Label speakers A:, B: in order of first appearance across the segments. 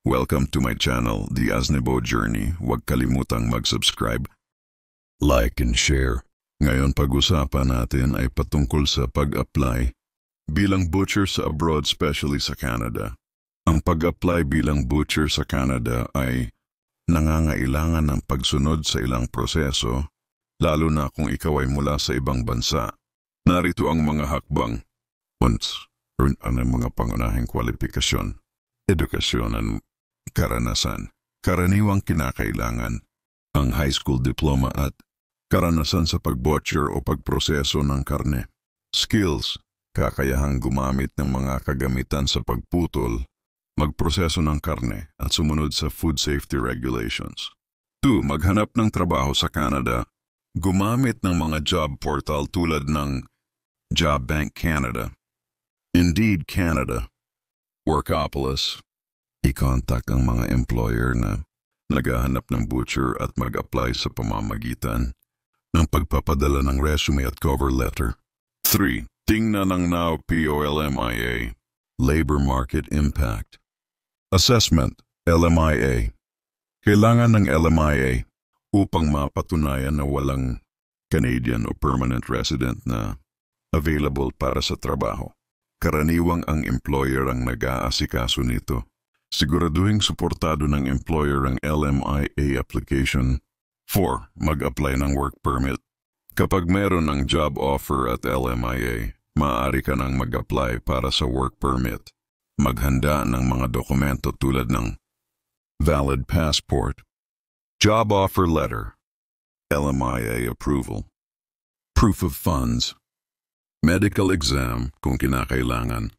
A: Welcome to my channel, The Aznebo Journey. Huwag kalimutang mag-subscribe, like and share. Ngayon pag-usapan natin ay patungkol sa pag-apply bilang butcher sa abroad, especially sa Canada. Ang pag-apply bilang butcher sa Canada ay nangangailangan ng pagsunod sa ilang proseso, lalo na kung ikaw ay mula sa ibang bansa. Narito ang mga hakbang. Ang mga pangunahing kwalifikasyon, edukasyon at karanasan. Karaniwang kinakailangan ang high school diploma at karanasan sa pagbutcher o pagproseso ng karne. Skills, kakayahang gumamit ng mga kagamitan sa pagputol, magproseso ng karne at sumunod sa food safety regulations. 2. Maghanap ng trabaho sa Canada. Gumamit ng mga job portal tulad ng Job Bank Canada, Indeed Canada, Workopolis. I-contact ang mga employer na naghahanap ng butcher at mag-apply sa pamamagitan ng pagpapadala ng resume at cover letter. 3. Tingnan ang Now POLMIA, Labor Market Impact. Assessment, LMIA. Kailangan ng LMIA upang mapatunayan na walang Canadian o permanent resident na available para sa trabaho. Karaniwang ang employer ang nag-aasikaso nito. Siguraduhing suportado ng employer ang LMIA application. 4. Mag-apply ng work permit. Kapag meron ng job offer at LMIA, maaari ka nang mag-apply para sa work permit. Maghanda ng mga dokumento tulad ng valid passport, job offer letter, LMIA approval, proof of funds, medical exam kung kinakailangan.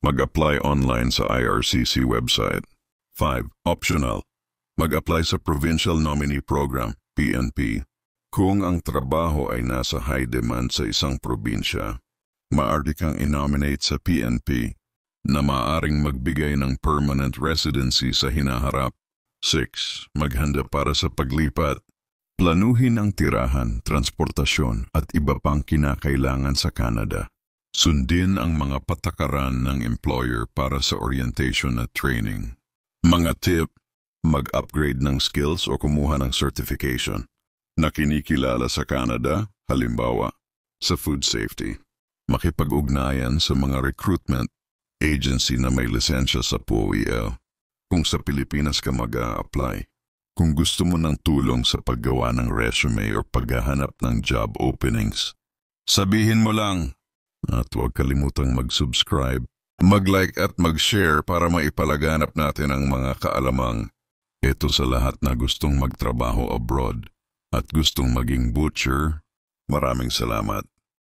A: Mag-apply online sa IRCC website. 5. Optional. Mag-apply sa Provincial Nominee Program, PNP. Kung ang trabaho ay nasa high demand sa isang probinsya, maaari kang i-nominate sa PNP na maaaring magbigay ng permanent residency sa hinaharap. 6. Maghanda para sa paglipat. Planuhin ang tirahan, transportasyon at iba pang kinakailangan sa Canada. Sundin ang mga patakaran ng employer para sa orientation at training. Mga tip, mag-upgrade ng skills o kumuha ng certification na kinikilala sa Canada, halimbawa, sa food safety. Makipag-ugnayan sa mga recruitment agency na may lisensya sa POEL kung sa Pilipinas ka mag-a-apply. Kung gusto mo ng tulong sa paggawa ng resume o paghahanap ng job openings, sabihin mo lang. At huwag kalimutang mag-subscribe, mag-like at mag-share para maipalaganap natin ang mga kaalamang ito sa lahat na gustong magtrabaho abroad at gustong maging butcher. Maraming salamat.